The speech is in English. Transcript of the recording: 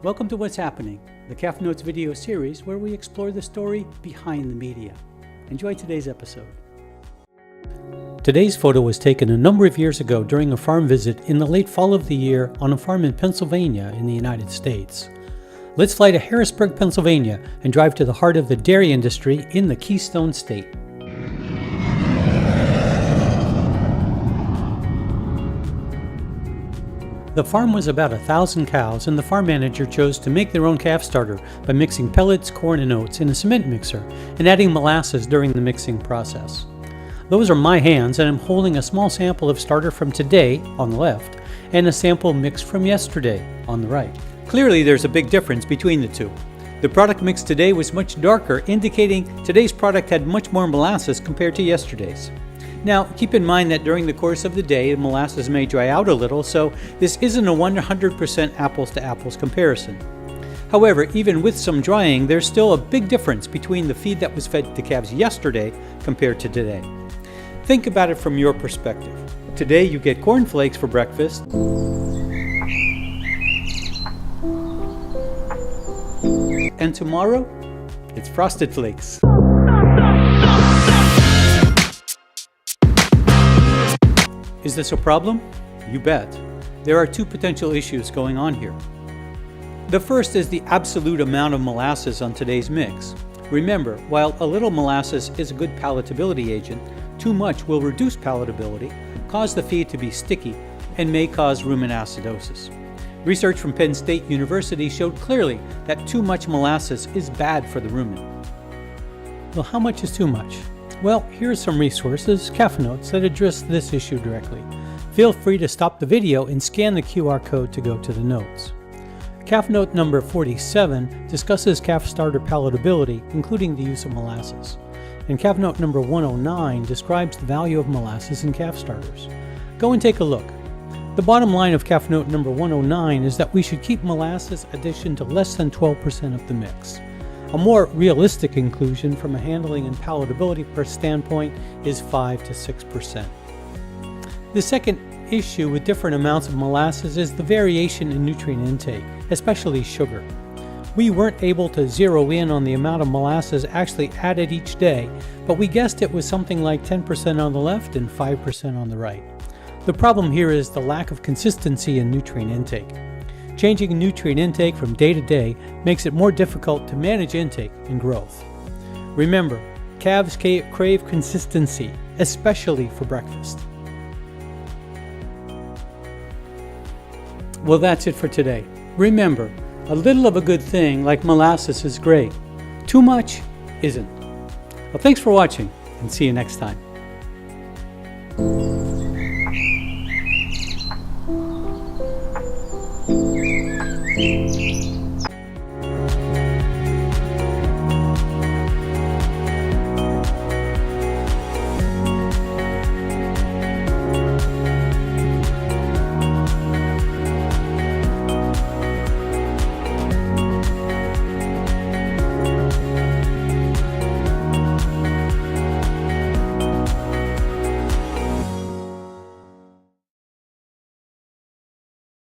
Welcome to What's Happening, the Calf Notes video series where we explore the story behind the media. Enjoy today's episode. Today's photo was taken a number of years ago during a farm visit in the late fall of the year on a farm in Pennsylvania in the United States. Let's fly to Harrisburg, Pennsylvania and drive to the heart of the dairy industry in the Keystone State. The farm was about 1,000 cows, and the farm manager chose to make their own calf starter by mixing pellets, corn, and oats in a cement mixer and adding molasses during the mixing process. Those are my hands, and I'm holding a small sample of starter from today on the left and a sample mix from yesterday on the right. Clearly there's a big difference between the two. The product mixed today was much darker, indicating today's product had much more molasses compared to yesterday's. Now, keep in mind that during the course of the day, molasses may dry out a little, so this isn't a 100% apples-to-apples comparison. However, even with some drying, there's still a big difference between the feed that was fed to calves yesterday compared to today. Think about it from your perspective. Today you get cornflakes for breakfast, and tomorrow, it's Frosted Flakes. Is this a problem? You bet. There are two potential issues going on here. The first is the absolute amount of molasses on today's mix. Remember, while a little molasses is a good palatability agent, too much will reduce palatability, cause the feed to be sticky, and may cause rumen acidosis. Research from Penn State University showed clearly that too much molasses is bad for the rumen. Well, how much is too much? Well, here are some resources, Calf Notes, that address this issue directly. Feel free to stop the video and scan the QR code to go to the notes. Calf Note number 47 discusses calf starter palatability, including the use of molasses. And Calf Note number 109 describes the value of molasses in calf starters. Go and take a look. The bottom line of Calf Note number 109 is that we should keep molasses addition to less than 12% of the mix. A more realistic inclusion from a handling and palatability standpoint is 5 to 6%. The second issue with different amounts of molasses is the variation in nutrient intake, especially sugar. We weren't able to zero in on the amount of molasses actually added each day, but we guessed it was something like 10% on the left and 5% on the right. The problem here is the lack of consistency in nutrient intake. Changing nutrient intake from day to day makes it more difficult to manage intake and growth. Remember, calves crave consistency, especially for breakfast. Well, that's it for today. Remember, a little of a good thing like molasses is great. Too much isn't. Well, thanks for watching, and see you next time.